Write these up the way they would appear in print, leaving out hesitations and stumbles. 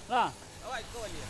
Lah. Awak ikut dia.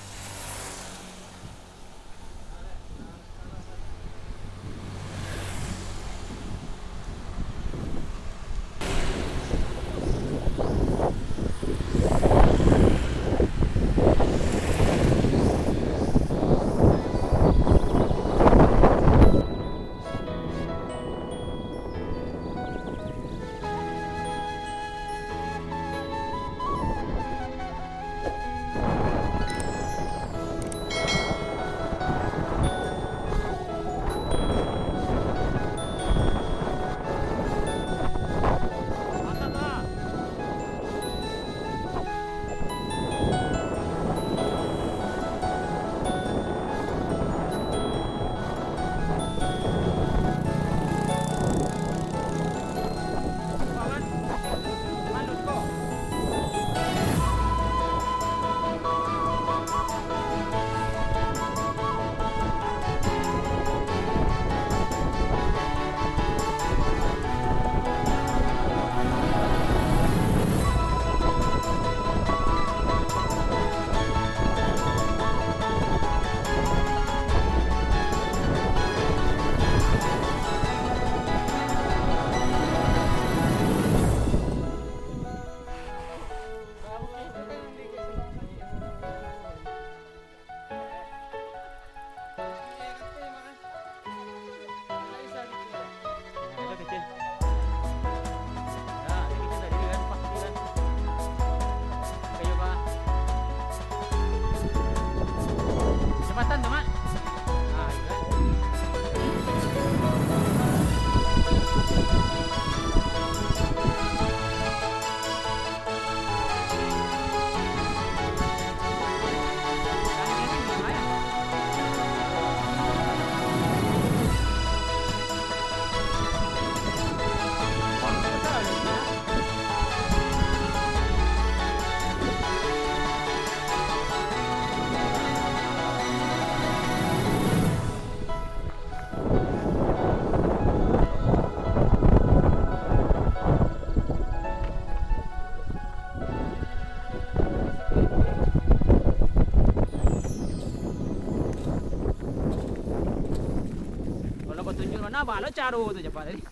Abang lo caro tu cepat tadi.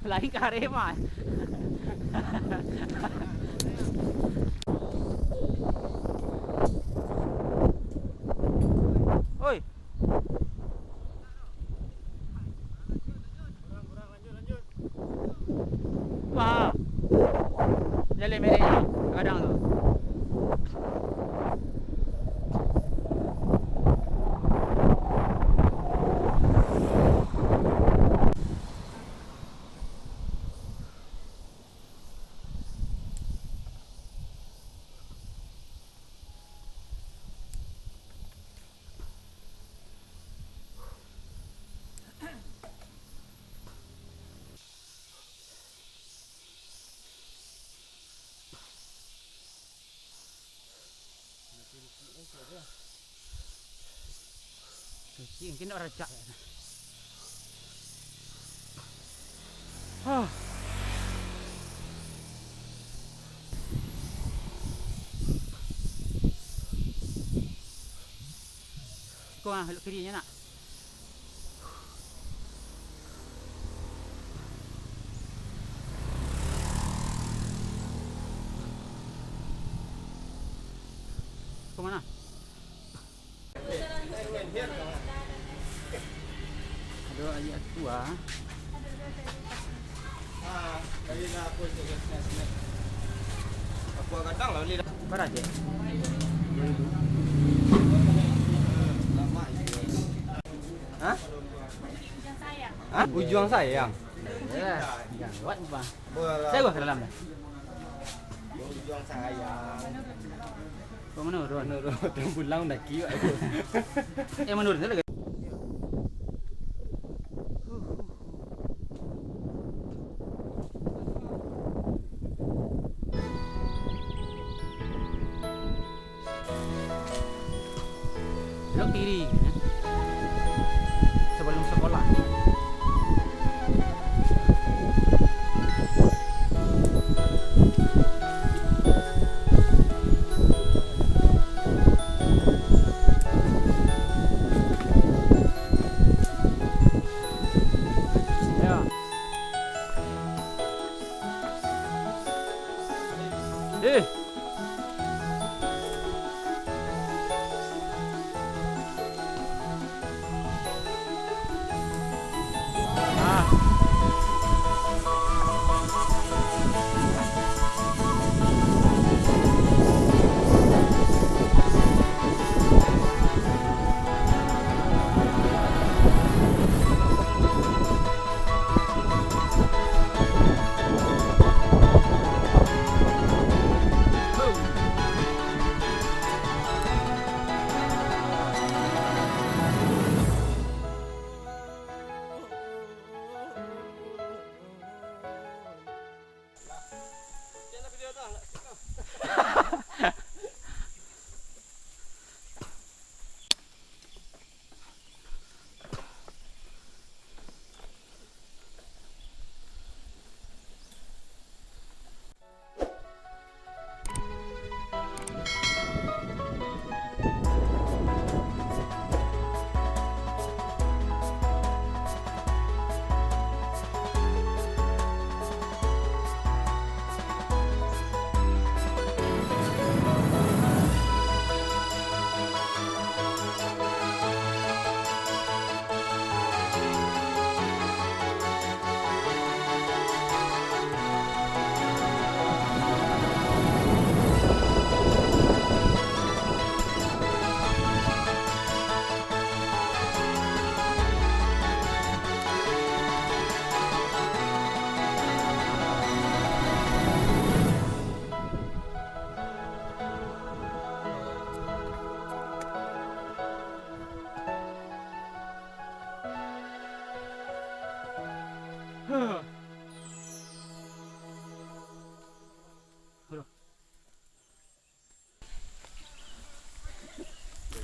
Lain ke Arema. Oi. Kurang lanjut. Wah. Jalan merek kadang tu. Mungkin nak racak. Kau haluk kirinya nak. Kau mana? Ada ayat tua. Kali nak aku untuk snack. Aku kadang lah beli dah. Berapa je? 2000. Lama ini. Hah? Ujuang sayang. Hah? Ujuang sayang. Ya. Jangan buat apa. Saya gua ke dalam dah. Ujuang sayang. Kau menurun. Dah pulang dah kiok aku. Menurun tu lagi. Belok kiri sebelum sekolah.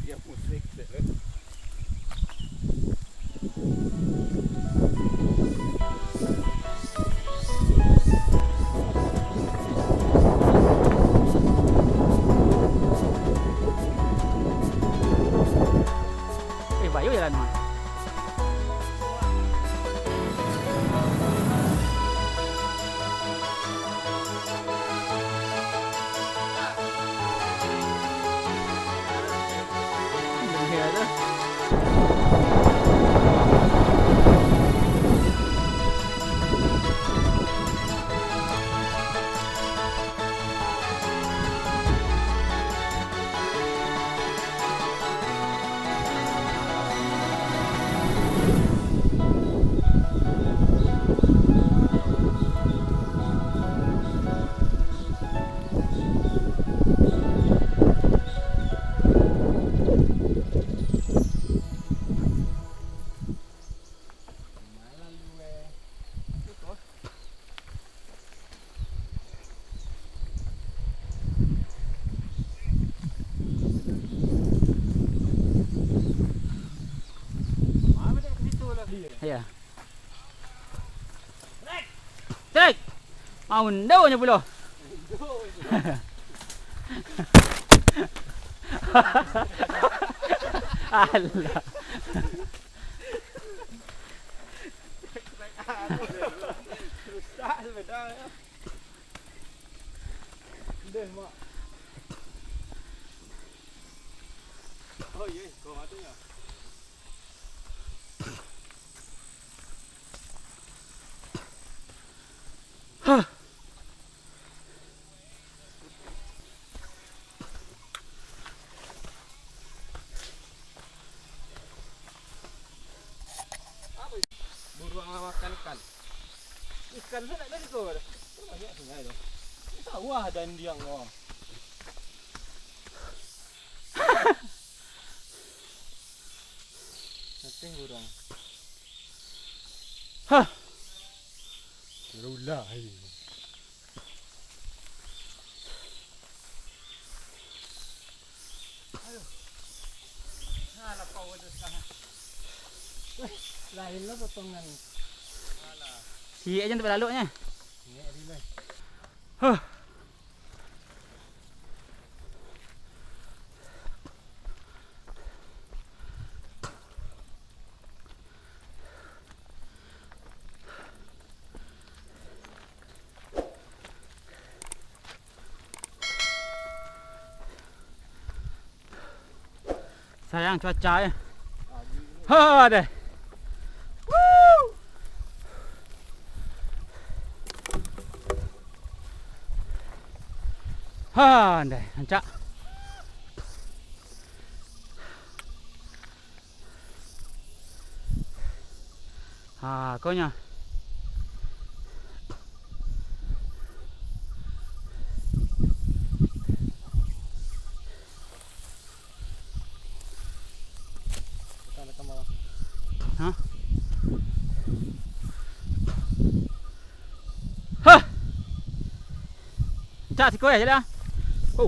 Dia pusing sekali. Bayu jalan mah. Ya. Cek. Mau ndaunya pula. Allah. Rusak sepeda. Deh, mak. Oh iya, kau ada ya? Hah. Buruang makan ikan. Ikan sana ada tu. Banyak sungai tu. Sawah ada Andiang oh. Nanti burung. Hah. Rulah hai. Aduh. Nah, lapau ada sana. Lain lah potongan. Siap je untuk berlalunya. Ni relax. Huh. Sayang cuaca ya. Ha deh. Woo. Ha deh, puncak. Ha, kaunya. Hah? Hah. Puncak sikoi aja dah. Oh.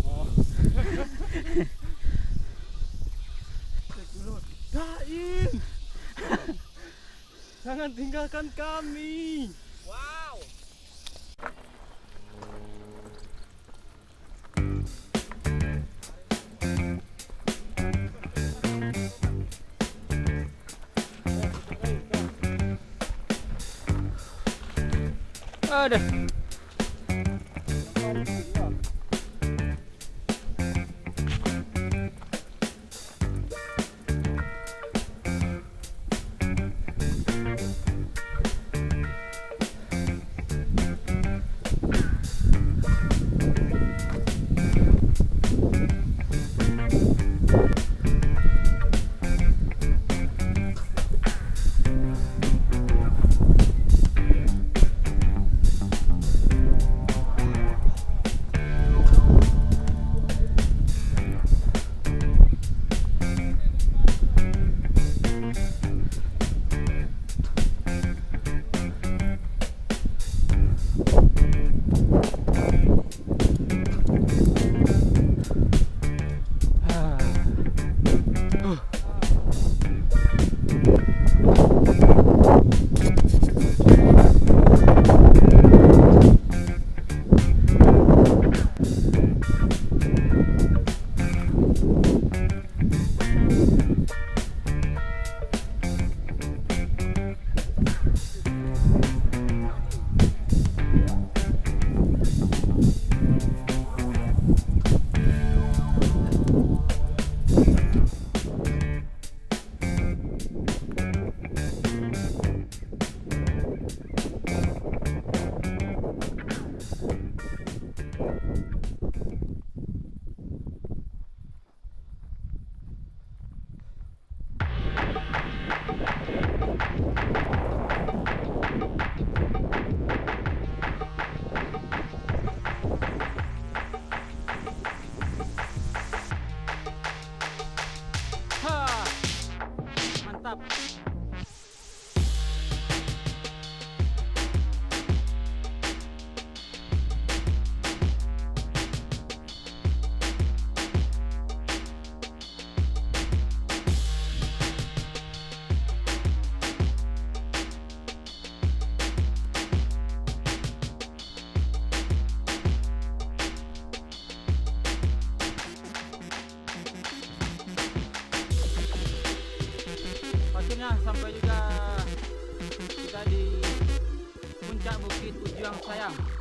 Daim. Jangan tinggalkan kami. Wow. Ada. Mantap. Akhirnya sampai juga kita di puncak bukit Ujuang Sayang.